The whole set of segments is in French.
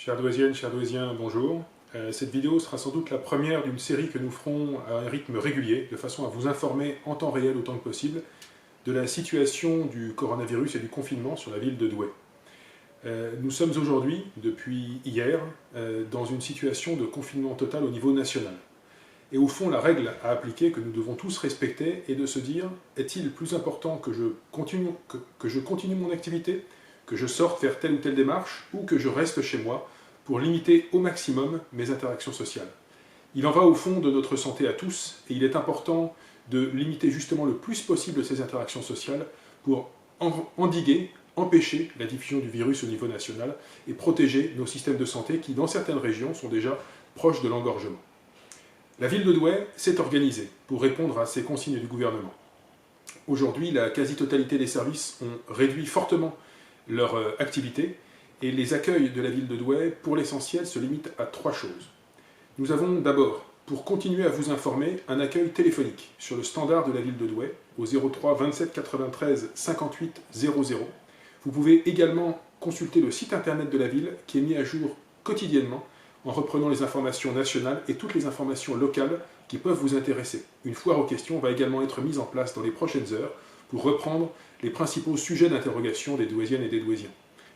Chères Douaisiennes, chers Douaisiens, bonjour. Cette vidéo sera sans doute la première d'une série que nous ferons à un rythme régulier, de façon à vous informer en temps réel autant que possible de la situation du coronavirus et du confinement sur la ville de Douai. Nous sommes aujourd'hui, depuis hier, dans une situation de confinement total au niveau national. Et au fond, la règle à appliquer, que nous devons tous respecter, est de se dire, est-il plus important que je continue mon activité, que je sorte faire telle ou telle démarche, ou que je reste chez moi pour limiter au maximum mes interactions sociales. Il en va au fond de notre santé à tous, et il est important de limiter justement le plus possible ces interactions sociales pour endiguer, empêcher la diffusion du virus au niveau national et protéger nos systèmes de santé qui, dans certaines régions, sont déjà proches de l'engorgement. La ville de Douai s'est organisée pour répondre à ces consignes du gouvernement. Aujourd'hui, la quasi-totalité des services ont réduit fortement leur activité et les accueils de la ville de Douai, pour l'essentiel, se limitent à 3 choses. Nous avons d'abord, pour continuer à vous informer, un accueil téléphonique sur le standard de la ville de Douai au 03 27 93 58 00. Vous pouvez également consulter le site internet de la ville qui est mis à jour quotidiennement en reprenant les informations nationales et toutes les informations locales qui peuvent vous intéresser. Une foire aux questions va également être mise en place dans les prochaines heures pour reprendre les principaux sujets d'interrogation des Douaisiennes et des Douaisiens.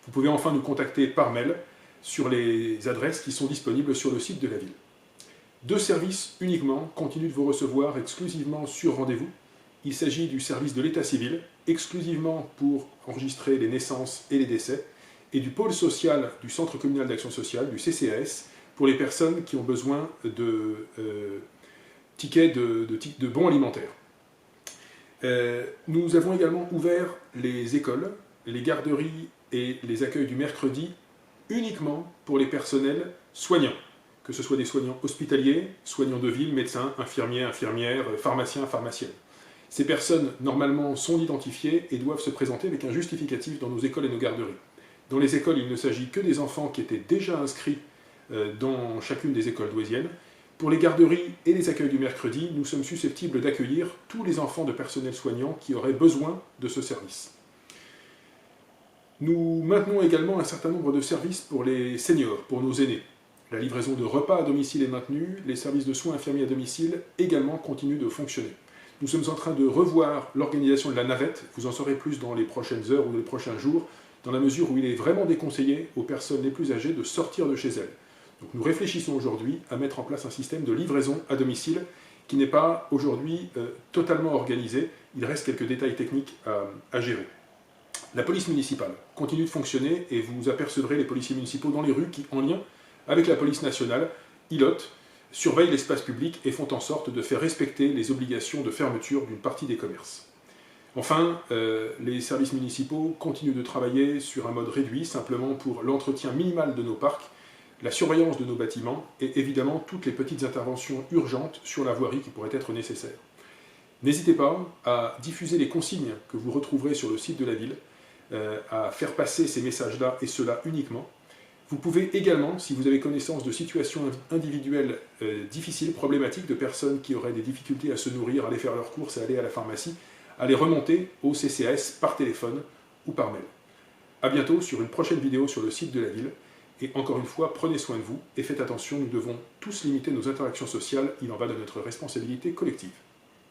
Vous pouvez enfin nous contacter par mail sur les adresses qui sont disponibles sur le site de la ville. 2 services uniquement continuent de vous recevoir exclusivement sur rendez-vous. Il s'agit du service de l'état civil, exclusivement pour enregistrer les naissances et les décès, et du pôle social du Centre communal d'action sociale, du CCAS, pour les personnes qui ont besoin de tickets de bons alimentaires. Nous avons également ouvert les écoles, les garderies et les accueils du mercredi uniquement pour les personnels soignants, que ce soit des soignants hospitaliers, soignants de ville, médecins, infirmiers, infirmières, pharmaciens, pharmaciennes. Ces personnes, normalement, sont identifiées et doivent se présenter avec un justificatif dans nos écoles et nos garderies. Dans les écoles, il ne s'agit que des enfants qui étaient déjà inscrits dans chacune des écoles douaisiennes. Pour les garderies et les accueils du mercredi, nous sommes susceptibles d'accueillir tous les enfants de personnel soignant qui auraient besoin de ce service. Nous maintenons également un certain nombre de services pour les seniors, pour nos aînés. La livraison de repas à domicile est maintenue, les services de soins infirmiers à domicile également continuent de fonctionner. Nous sommes en train de revoir l'organisation de la navette, vous en saurez plus dans les prochaines heures ou les prochains jours, dans la mesure où il est vraiment déconseillé aux personnes les plus âgées de sortir de chez elles. Donc nous réfléchissons aujourd'hui à mettre en place un système de livraison à domicile qui n'est pas aujourd'hui totalement organisé. Il reste quelques détails techniques à gérer. La police municipale continue de fonctionner et vous apercevrez les policiers municipaux dans les rues qui, en lien avec la police nationale, îlotent, surveillent l'espace public et font en sorte de faire respecter les obligations de fermeture d'une partie des commerces. Enfin, les services municipaux continuent de travailler sur un mode réduit, simplement pour l'entretien minimal de nos parcs, la surveillance de nos bâtiments et évidemment toutes les petites interventions urgentes sur la voirie qui pourraient être nécessaires. N'hésitez pas à diffuser les consignes que vous retrouverez sur le site de la ville, à faire passer ces messages-là et cela uniquement. Vous pouvez également, si vous avez connaissance de situations individuelles difficiles, problématiques, de personnes qui auraient des difficultés à se nourrir, à aller faire leurs courses, à aller à la pharmacie, à les remonter au CCAS par téléphone ou par mail. A bientôt sur une prochaine vidéo sur le site de la ville. Et encore une fois, prenez soin de vous et faites attention, nous devons tous limiter nos interactions sociales, il en va de notre responsabilité collective.